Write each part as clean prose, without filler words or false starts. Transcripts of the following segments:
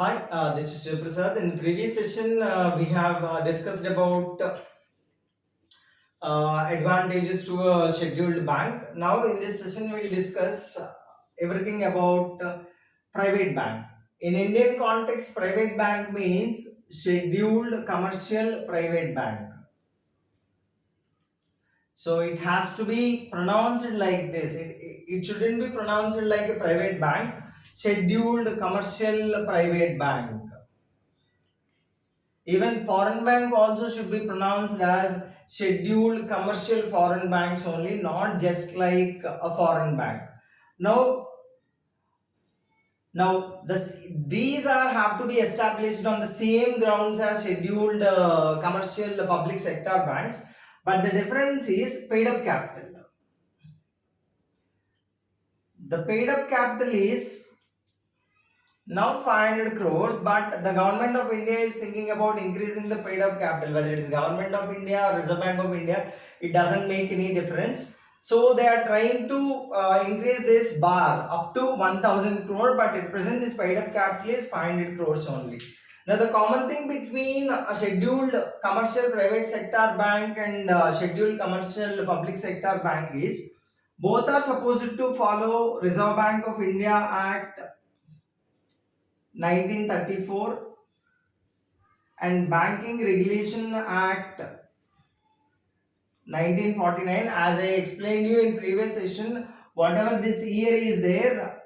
Hi, this is Shiv Prasad. In the previous session, we have discussed about advantages to a scheduled bank. Now, in this session, we'll discuss everything about private bank. In Indian context, private bank means scheduled commercial private bank. So it has to be pronounced like this. It shouldn't be pronounced like a private bank. Scheduled commercial private bank. Even foreign bank also should be pronounced as scheduled commercial foreign banks only, not just like a foreign bank. Now, these are have to be established on the same grounds as scheduled commercial public sector banks, but the difference is paid up capital. The paid up capital is now 500 crores, but the government of India is thinking about increasing the paid up capital. Whether it is government of India or Reserve Bank of India, it doesn't make any difference. So they are trying to increase this bar up to 1000 crore, but at present this paid up capital is 500 crores only. Now the common thing between a scheduled commercial private sector bank and scheduled commercial public sector bank is both are supposed to follow Reserve Bank of India Act 1934 and Banking Regulation Act 1949. As I explained you in previous session, whatever this year is there,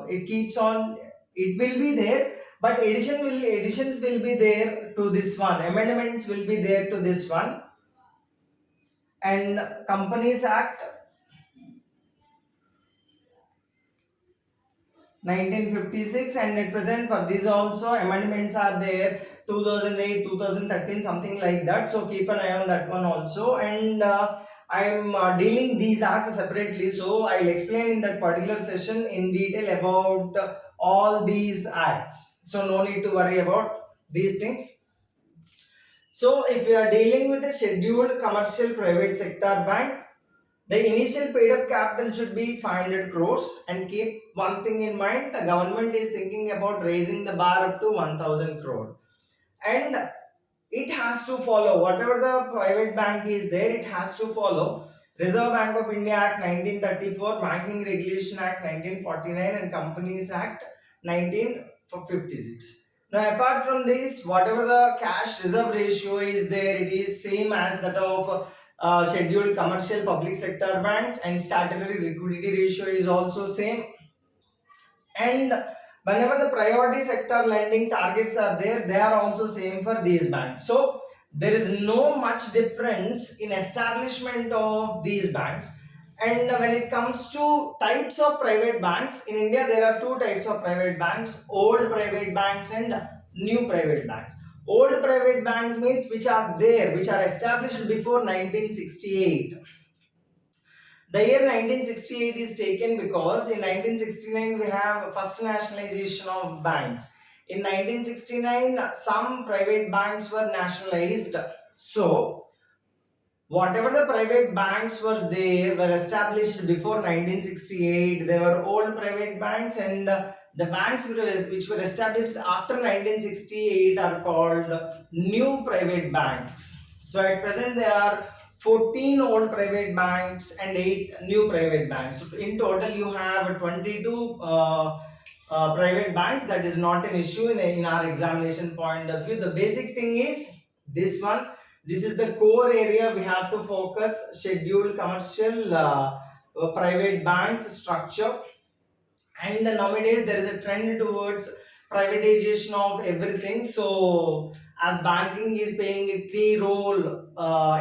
it keeps on, it will be there, but additions will be there to this one, amendments will be there to this one, and Companies Act 1956, and at present for this also amendments are there 2008 2013 something like that, so keep an eye on that one also. And I am dealing these acts separately, so I'll explain in that particular session in detail about all these acts, so no need to worry about these things. So if we are dealing with a scheduled commercial private sector bank, the initial paid up capital should be 500 crores, and keep one thing in mind, the government is thinking about raising the bar up to 1000 crore, and it has to follow whatever the private bank is there, it has to follow Reserve Bank of India Act 1934, Banking Regulation Act 1949 and Companies Act 1956. Now apart from this, whatever the cash reserve ratio is there, it is same as that of scheduled commercial public sector banks, and statutory liquidity ratio is also same. And whenever the priority sector lending targets are there, they are also same for these banks. So there is no much difference in establishment of these banks. And when it comes to types of private banks in India, there are two types of private banks: old private banks and new private banks. Old private bank means which are there, which are established before 1968. The year 1968 is taken because in 1969 we have first nationalization of banks. In 1969, some private banks were nationalized. So whatever the private banks were there were established before 1968. They were old private banks, and the banks which were established after 1968 are called new private banks. So at present there are 14 old private banks and 8 new private banks. So in total you have 22 private banks. That is not an issue in our examination point of view. The basic thing is this one. This is the core area we have to focus: scheduled commercial private banks structure. And nowadays there is a trend towards privatization of everything. So as banking is playing a key role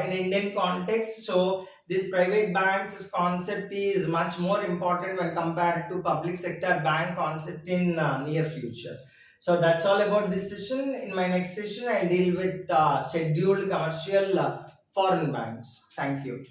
in Indian context, so this private banks concept is much more important when compared to public sector bank concept in near future. So that's all about this session. In my next session I'll deal with scheduled commercial foreign banks. Thank you.